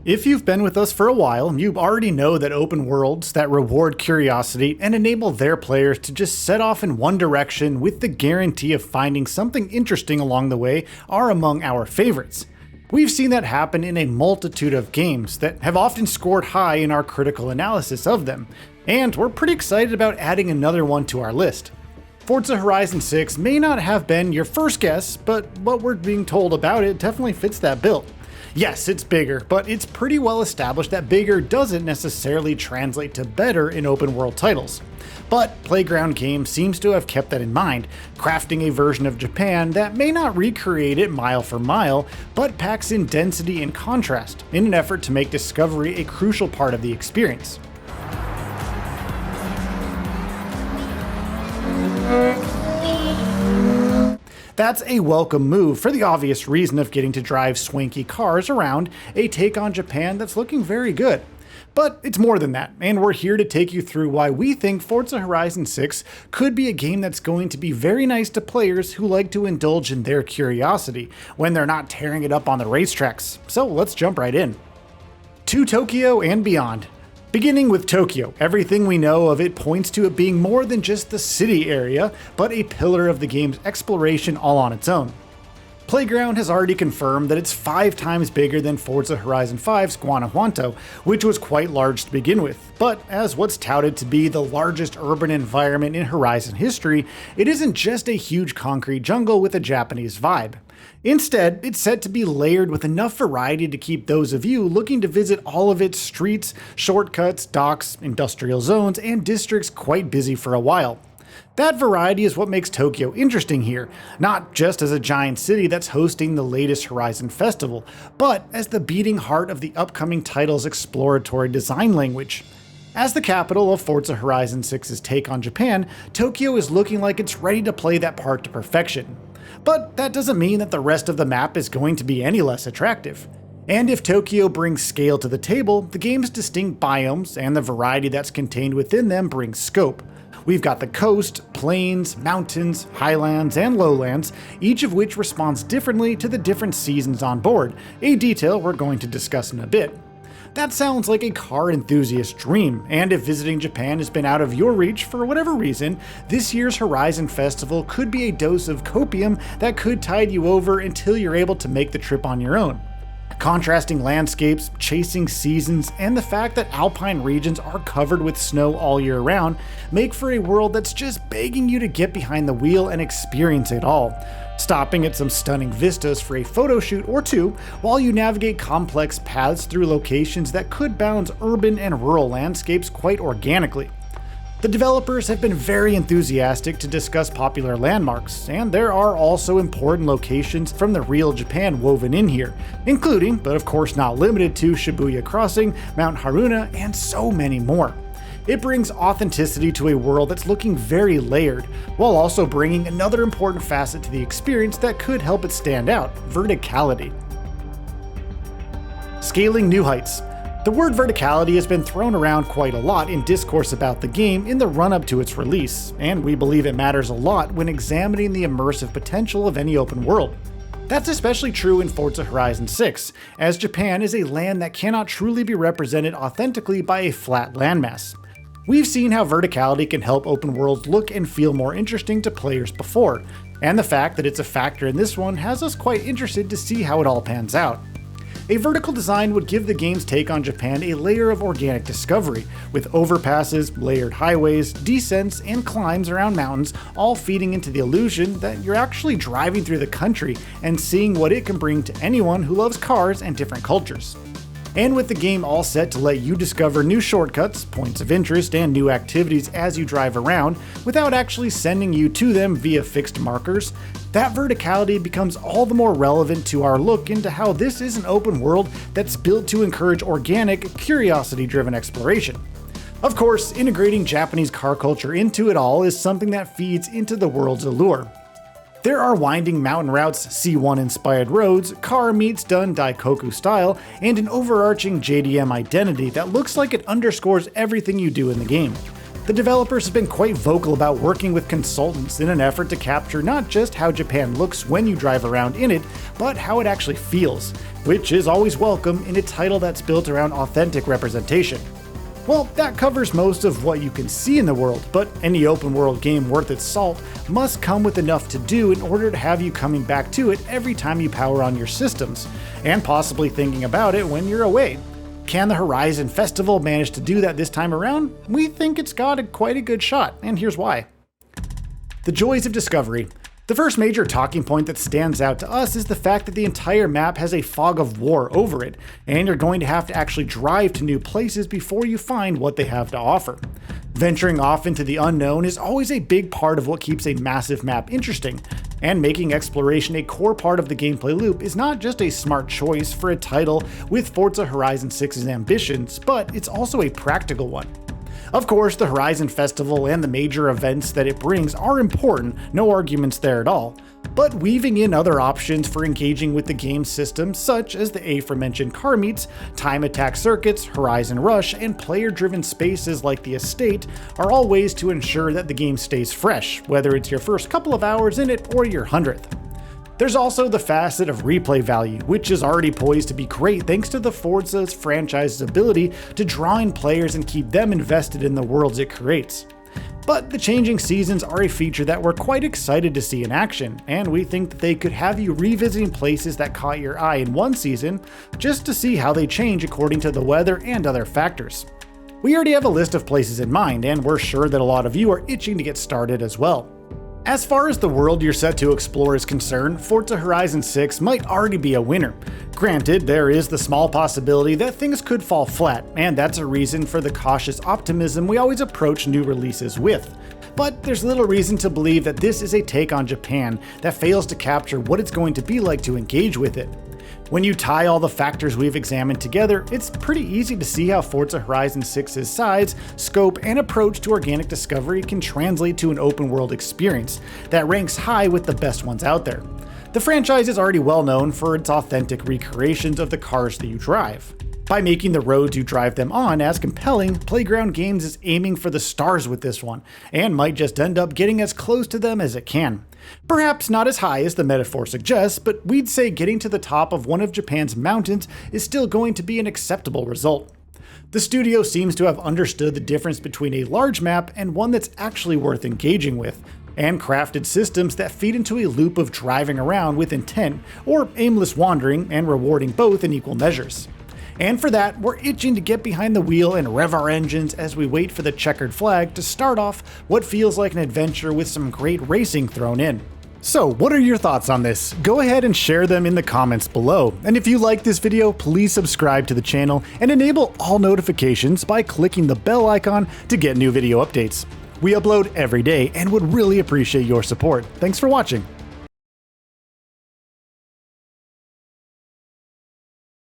If you've been with us for a while, you already know that open worlds that reward curiosity and enable their players to just set off in one direction with the guarantee of finding something interesting along the way are among our favorites. We've seen that happen in a multitude of games that have often scored high in our critical analysis of them, and we're pretty excited about adding another one to our list. Forza Horizon 6 may not have been your first guess, but what we're being told about it definitely fits that bill. Yes, it's bigger, but it's pretty well established that bigger doesn't necessarily translate to better in open world titles. But Playground Games seems to have kept that in mind, crafting a version of Japan that may not recreate it mile for mile, but packs in density and contrast in an effort to make discovery a crucial part of the experience. That's a welcome move for the obvious reason of getting to drive swanky cars around a take on Japan that's looking very good. But it's more than that, and we're here to take you through why we think Forza Horizon 6 could be a game that's going to be very nice to players who like to indulge in their curiosity when they're not tearing it up on the racetracks. So let's jump right in. To Tokyo and beyond. Beginning with Tokyo, everything we know of it points to it being more than just the city area, but a pillar of the game's exploration all on its own. Playground has already confirmed that it's 5 times bigger than Forza Horizon 5's Guanajuato, which was quite large to begin with, but as what's touted to be the largest urban environment in Horizon history, it isn't just a huge concrete jungle with a Japanese vibe. Instead, it's set to be layered with enough variety to keep those of you looking to visit all of its streets, shortcuts, docks, industrial zones, and districts quite busy for a while. That variety is what makes Tokyo interesting here, not just as a giant city that's hosting the latest Horizon Festival, but as the beating heart of the upcoming title's exploratory design language. As the capital of Forza Horizon 6's take on Japan, Tokyo is looking like it's ready to play that part to perfection. But that doesn't mean that the rest of the map is going to be any less attractive. And if Tokyo brings scale to the table, the game's distinct biomes and the variety that's contained within them brings scope. We've got the coast, plains, mountains, highlands, and lowlands, each of which responds differently to the different seasons on board, a detail we're going to discuss in a bit. That sounds like a car enthusiast's dream, and if visiting Japan has been out of your reach for whatever reason, this year's Horizon Festival could be a dose of copium that could tide you over until you're able to make the trip on your own. Contrasting landscapes, chasing seasons, and the fact that alpine regions are covered with snow all year round make for a world that's just begging you to get behind the wheel and experience it all, stopping at some stunning vistas for a photo shoot or two while you navigate complex paths through locations that could balance urban and rural landscapes quite organically. The developers have been very enthusiastic to discuss popular landmarks, and there are also important locations from the real Japan woven in here, including, but of course not limited to, Shibuya Crossing, Mount Haruna, and so many more. It brings authenticity to a world that's looking very layered, while also bringing another important facet to the experience that could help it stand out: verticality. Scaling new heights. The word verticality has been thrown around quite a lot in discourse about the game in the run-up to its release, and we believe it matters a lot when examining the immersive potential of any open world. That's especially true in Forza Horizon 6, as Japan is a land that cannot truly be represented authentically by a flat landmass. We've seen how verticality can help open worlds look and feel more interesting to players before, and the fact that it's a factor in this one has us quite interested to see how it all pans out. A vertical design would give the game's take on Japan a layer of organic discovery, with overpasses, layered highways, descents, and climbs around mountains, all feeding into the illusion that you're actually driving through the country and seeing what it can bring to anyone who loves cars and different cultures. And with the game all set to let you discover new shortcuts, points of interest, and new activities as you drive around, without actually sending you to them via fixed markers, that verticality becomes all the more relevant to our look into how this is an open world that's built to encourage organic, curiosity-driven exploration. Of course, integrating Japanese car culture into it all is something that feeds into the world's allure. There are winding mountain routes, C1-inspired roads, car meets done Daikoku style, and an overarching JDM identity that looks like it underscores everything you do in the game. The developers have been quite vocal about working with consultants in an effort to capture not just how Japan looks when you drive around in it, but how it actually feels, which is always welcome in a title that's built around authentic representation. Well, that covers most of what you can see in the world, but any open world game worth its salt must come with enough to do in order to have you coming back to it every time you power on your systems, and possibly thinking about it when you're away. Can the Horizon Festival manage to do that this time around? We think it's got quite a good shot, and here's why. The joys of discovery. The first major talking point that stands out to us is the fact that the entire map has a fog of war over it, and you're going to have to actually drive to new places before you find what they have to offer. Venturing off into the unknown is always a big part of what keeps a massive map interesting, and making exploration a core part of the gameplay loop is not just a smart choice for a title with Forza Horizon 6's ambitions, but it's also a practical one. Of course, the Horizon Festival and the major events that it brings are important, no arguments there at all, but weaving in other options for engaging with the game system, such as the aforementioned car meets, time attack circuits, Horizon Rush, and player-driven spaces like the estate, are all ways to ensure that the game stays fresh, whether it's your first couple of hours in it or your 100th. There's also the facet of replay value, which is already poised to be great thanks to the Forza's franchise's ability to draw in players and keep them invested in the worlds it creates. But the changing seasons are a feature that we're quite excited to see in action, and we think that they could have you revisiting places that caught your eye in one season, just to see how they change according to the weather and other factors. We already have a list of places in mind, and we're sure that a lot of you are itching to get started as well. As far as the world you're set to explore is concerned, Forza Horizon 6 might already be a winner. Granted, there is the small possibility that things could fall flat, and that's a reason for the cautious optimism we always approach new releases with. But there's little reason to believe that this is a take on Japan that fails to capture what it's going to be like to engage with it. When you tie all the factors we've examined together, it's pretty easy to see how Forza Horizon 6's size, scope, and approach to organic discovery can translate to an open world experience that ranks high with the best ones out there. The franchise is already well known for its authentic recreations of the cars that you drive. By making the roads you drive them on as compelling, Playground Games is aiming for the stars with this one, and might just end up getting as close to them as it can. Perhaps not as high as the metaphor suggests, but we'd say getting to the top of one of Japan's mountains is still going to be an acceptable result. The studio seems to have understood the difference between a large map and one that's actually worth engaging with, and crafted systems that feed into a loop of driving around with intent, or aimless wandering, and rewarding both in equal measures. And for that, we're itching to get behind the wheel and rev our engines as we wait for the checkered flag to start off what feels like an adventure with some great racing thrown in. So, what are your thoughts on this? Go ahead and share them in the comments below. And if you like this video, please subscribe to the channel and enable all notifications by clicking the bell icon to get new video updates. We upload every day and would really appreciate your support. Thanks for watching.